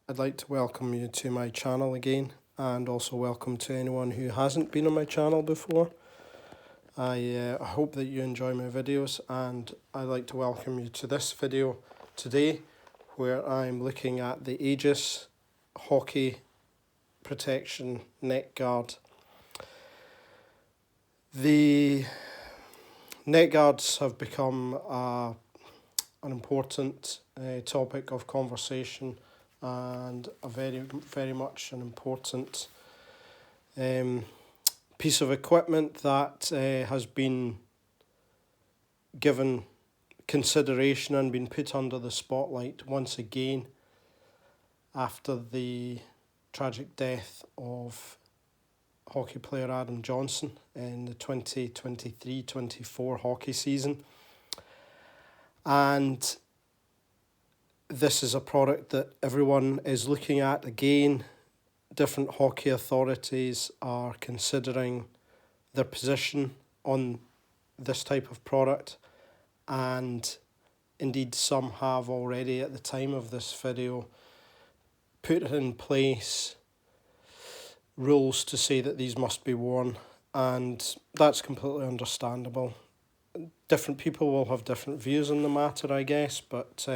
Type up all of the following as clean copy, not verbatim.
I'd like to welcome you to my channel again, and also welcome to anyone who hasn't been on my channel before. I hope that you enjoy my videos, and I'd like to welcome you to this video today where I'm looking at the Aegis hockey protection neck guard. The neck guards have become an important topic of conversation and a very much an important piece of equipment that has been given consideration and been put under the spotlight once again after the tragic death of hockey player Adam Johnson in the 2023-24 hockey season. And this is a product that everyone is looking at again. Different hockey authorities are considering their position on this type of product, and indeed some have already at the time of this video put in place rules to say that these must be worn, and that's completely understandable. Different people will have different views on the matter, I guess, but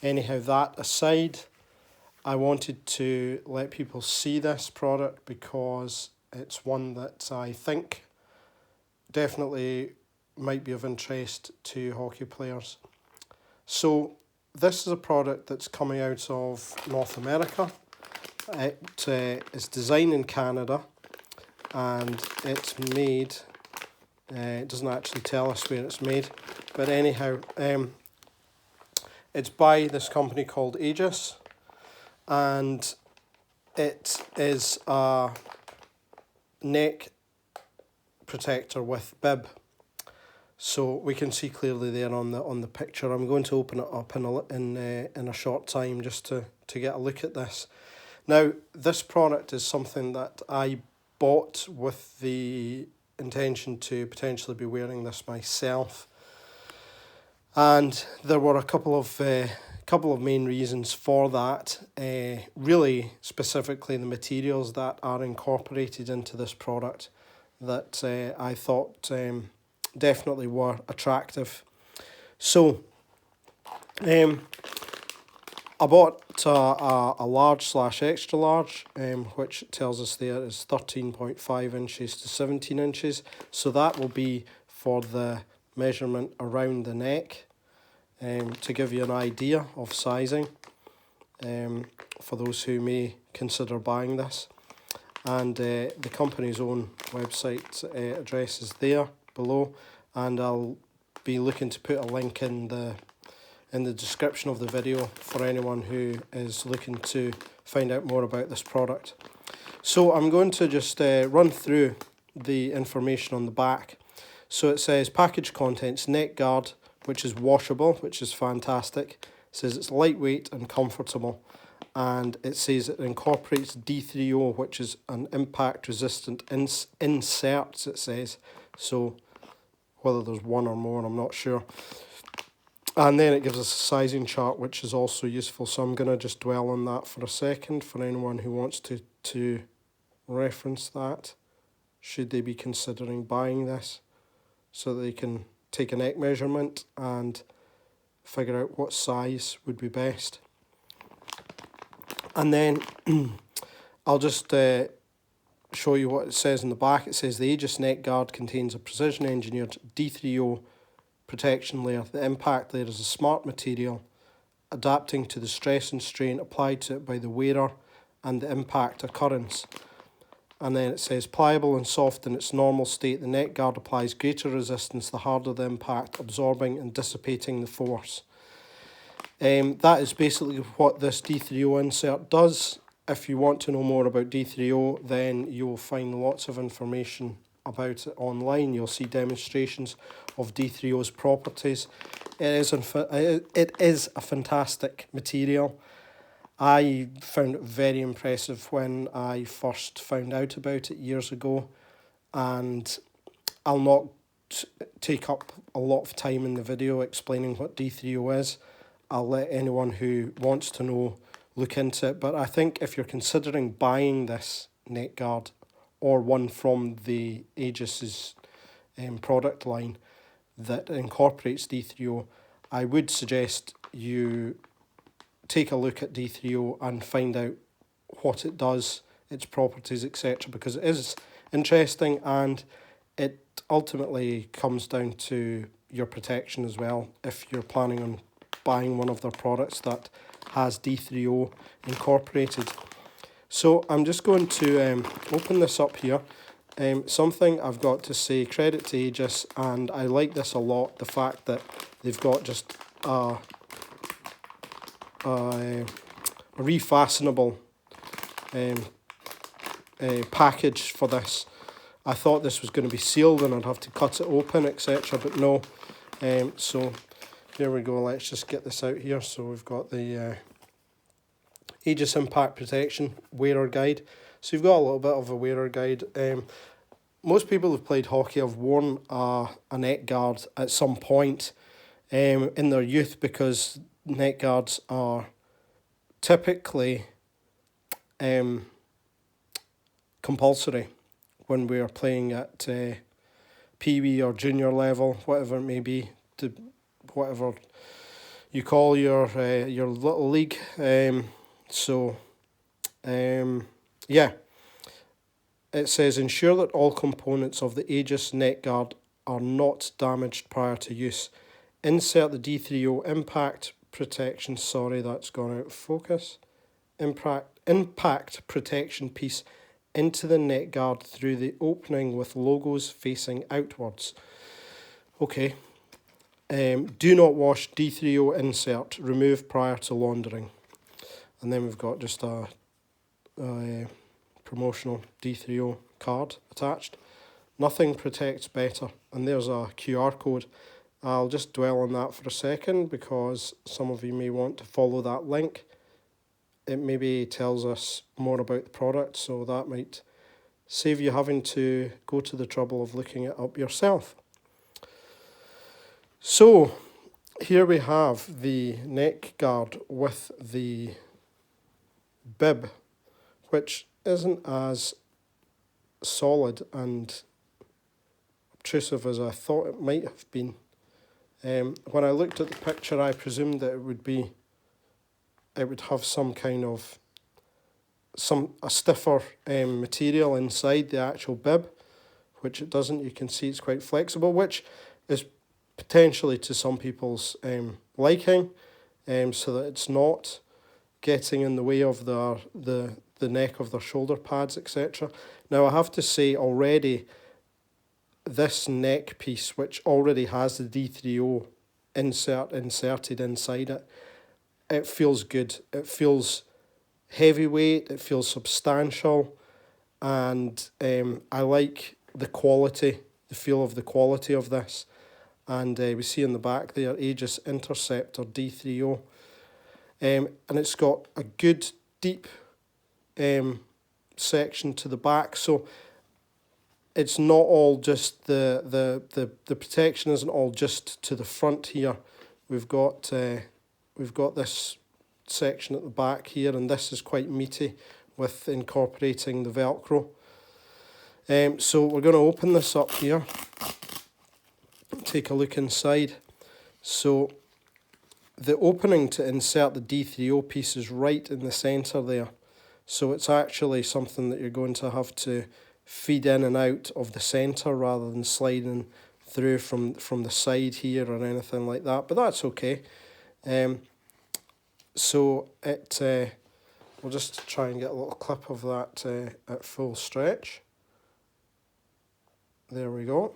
anyhow, that aside, I wanted to let people see this product because it's one that I think definitely might be of interest to hockey players. So this is a product that's coming out of North America. It is designed in Canada, and it's made, it doesn't actually tell us where it's made, but anyhow, it's by this company called Aegis, and it is a neck protector with bib. So we can see clearly there on the picture. I'm going to open it up in a short time just to get a look at this. Now, this product is something that I bought with the intention to potentially be wearing this myself. And there were a couple of main reasons for that. Really, specifically the materials that are incorporated into this product that I thought definitely were attractive. So, I bought a large/extra large, which tells us there is 13.5 inches to 17 inches. So that will be for the measurement around the neck, to give you an idea of sizing, for those who may consider buying this. And the company's own website address is there below, and I'll be looking to put a link in the description of the video for anyone who is looking to find out more about this product. So I'm going to just run through the information on the back. So it says package contents, neck guard, which is washable, which is fantastic. It says it's lightweight and comfortable. And it says it incorporates D30, which is an impact resistant inserts, it says. So whether there's one or more, I'm not sure. And then it gives us a sizing chart, which is also useful. So I'm going to just dwell on that for a second for anyone who wants to reference that, should they be considering buying this, so that they can take a neck measurement and figure out what size would be best. And then I'll just show you what it says in the back. It says the Aegis neck guard contains a precision engineered D30 protection layer. The impact layer is a smart material adapting to the stress and strain applied to it by the wearer and the impact occurrence. And then it says pliable and soft in its normal state, the neck guard applies greater resistance the harder the impact, absorbing and dissipating the force. That is basically what this D30 insert does. If you want to know more about D30, then you'll find lots of information about it online. You'll see demonstrations of D30's properties. It is a fantastic material. I found it very impressive when I first found out about it years ago, and I'll not take up a lot of time in the video explaining what D30 is. I'll let anyone who wants to know look into it. But I think if you're considering buying this neck guard or one from the Aegis's product line that incorporates D30, I would suggest you take a look at D30 and find out what it does, its properties, etc., because it is interesting, and it ultimately comes down to your protection as well if you're planning on buying one of their products that has D30 incorporated. So I'm just going to open this up here. Something I've got to say, credit to Aegis, and I like this a lot, the fact that they've got just a refastenable package for this. I thought this was going to be sealed and I'd have to cut it open, etc., but no. So here we go, let's just get this out here. So we've got the Aegis Impact Protection wearer guide. So you've got a little bit of a wearer guide. Most people who've played hockey have worn a neck guard at some point in their youth, because neck guards are typically compulsory when we are playing at Pee-wee or junior level, whatever it may be, whatever you call your little league. Yeah. It says, ensure that all components of the Aegis neck guard are not damaged prior to use. Insert the D30 impact protection, sorry, that's gone out of focus, impact protection piece into the neck guard through the opening with logos facing outwards. Okay. Do not wash D30 insert, remove prior to laundering. And then we've got just a promotional D30 card attached. Nothing protects better. And there's a QR code. I'll just dwell on that for a second because some of you may want to follow that link. It maybe tells us more about the product, so that might save you having to go to the trouble of looking it up yourself. So here we have the neck guard with the bib, which isn't as solid and obtrusive as I thought it might have been. When I looked at the picture, I presumed that it would have some kind of a stiffer material inside the actual bib, which it doesn't. You can see it's quite flexible, which is potentially to some people's liking, so that it's not getting in the way of the neck of their shoulder pads, etc. Now I have to say already, this neck piece, which already has the D30 inserted inside it, it feels good. It feels heavyweight, it feels substantial, and I like the quality, the feel of the quality of this. And we see in the back there, Aegis Interceptor D30. And it's got a good deep section to the back, so it's not all just the protection isn't all just to the front here. We've got this section at the back here, and this is quite meaty with incorporating the Velcro. So we're going to open this up here, take a look inside. So the opening to insert the D30 piece is right in the centre there. So it's actually something that you're going to have to feed in and out of the centre rather than sliding through from the side here or anything like that. But that's okay. So we'll just try and get a little clip of that at full stretch. There we go.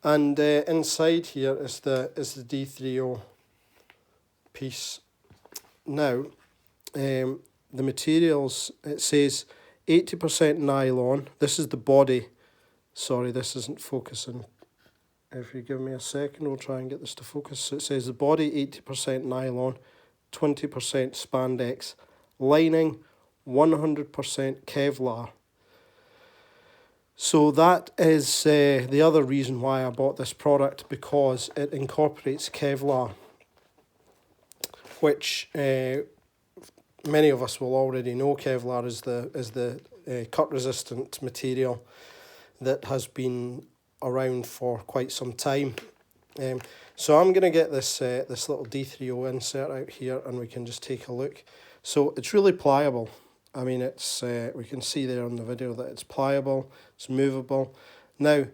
And inside here is the D30 piece. Now, the materials, it says 80% nylon. This is the body. Sorry, this isn't focusing. If you give me a second, we'll try and get this to focus. So it says the body 80% nylon, 20% spandex, lining 100% Kevlar. So that is the other reason why I bought this product, because it incorporates Kevlar, which many of us will already know Kevlar is the cut resistant material that has been around for quite some time. So I'm going to get this this little D30 insert out here, and we can just take a look. So it's really pliable. I mean, it's we can see there on the video that it's pliable, it's movable. Now,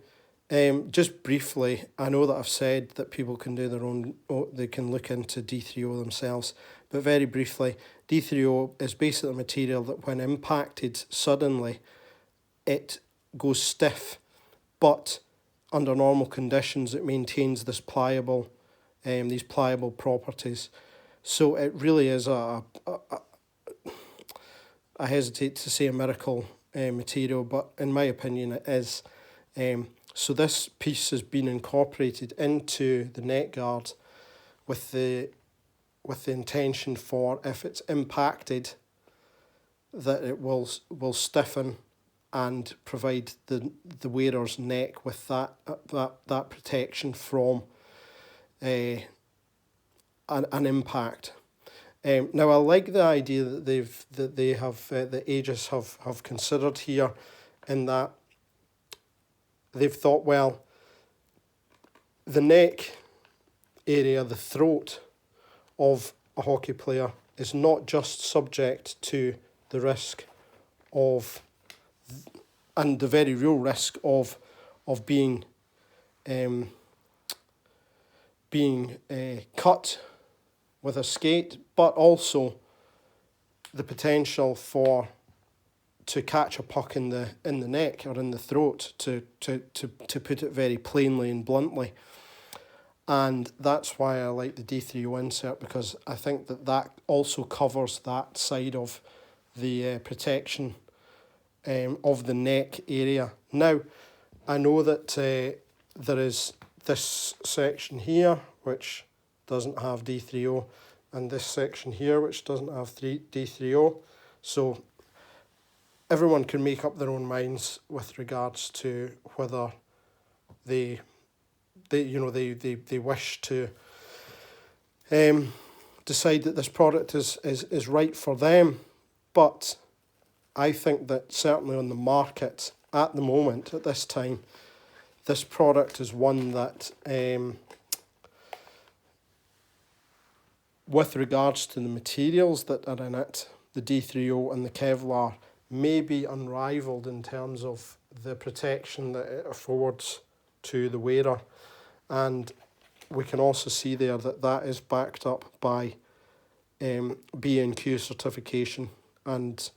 just briefly, I know that I've said that people can do their own, they can look into D30 themselves, but very briefly, D30 is basically a material that when impacted suddenly, it goes stiff, but under normal conditions it maintains this pliable, these pliable properties. So it really is I hesitate to say a miracle material, but in my opinion it is. So this piece has been incorporated into the neck guard with the intention for, if it's impacted, that it will stiffen and provide the wearer's neck with that protection from an impact. Now I like the idea that the Aegis have considered here, in that they've thought, well, the neck area, the throat of a hockey player is not just subject to the risk of, and the very real risk of being cut with a skate, but also the potential to catch a puck in the neck or in the throat, to put it very plainly and bluntly. And that's why I like the D30 insert, because I think that also covers that side of the protection of the neck area. Now, I know that there is this section here which doesn't have D30, and this section here which doesn't have D30. So everyone can make up their own minds with regards to whether they wish to decide that this product is right for them. But I think that certainly on the market at the moment, at this time, this product is one that, with regards to the materials that are in it, the D30 and the Kevlar, may be unrivaled in terms of the protection that it affords to the wearer. And we can also see there that is backed up by B&Q certification, and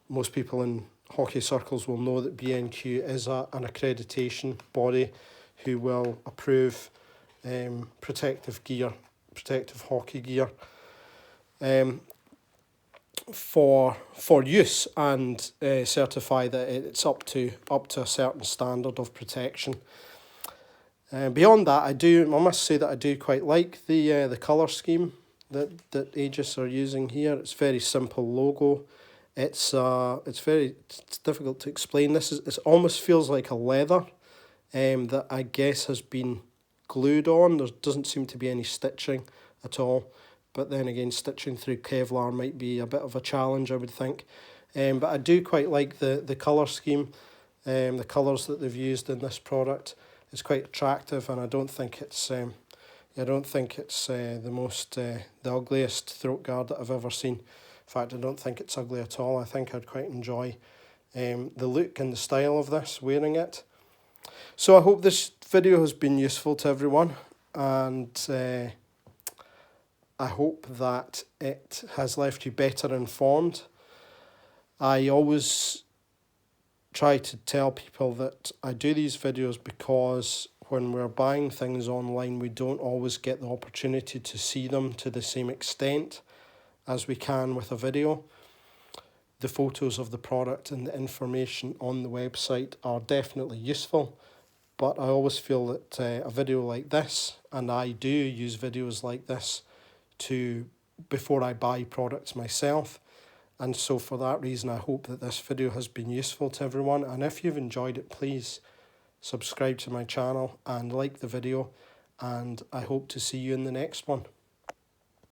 most people in hockey circles will know that B&Q is an accreditation body who will approve protective hockey gear for use, and certify that it's up to a certain standard of protection. Beyond that, I must say that I do quite like the colour scheme that Aegis are using here. It's very simple logo. It's difficult to explain. It almost feels like a leather that I guess has been glued on. There doesn't seem to be any stitching at all. But then again, stitching through Kevlar might be a bit of a challenge, I would think. But I do quite like the colour scheme. The colours that they've used in this product is quite attractive, and I don't think it's the ugliest throat guard that I've ever seen. In fact, I don't think it's ugly at all. I think I'd quite enjoy the look and the style of this, wearing it. So I hope this video has been useful to everyone, and I hope that it has left you better informed. I always try to tell people that I do these videos because when we're buying things online, we don't always get the opportunity to see them to the same extent as we can with a video. The photos of the product and the information on the website are definitely useful, but I always feel that a video like this, and I do use videos like this before I buy products myself, and so for that reason I hope that this video has been useful to everyone. And if you've enjoyed it, please subscribe to my channel and like the video, and I hope to see you in the next one.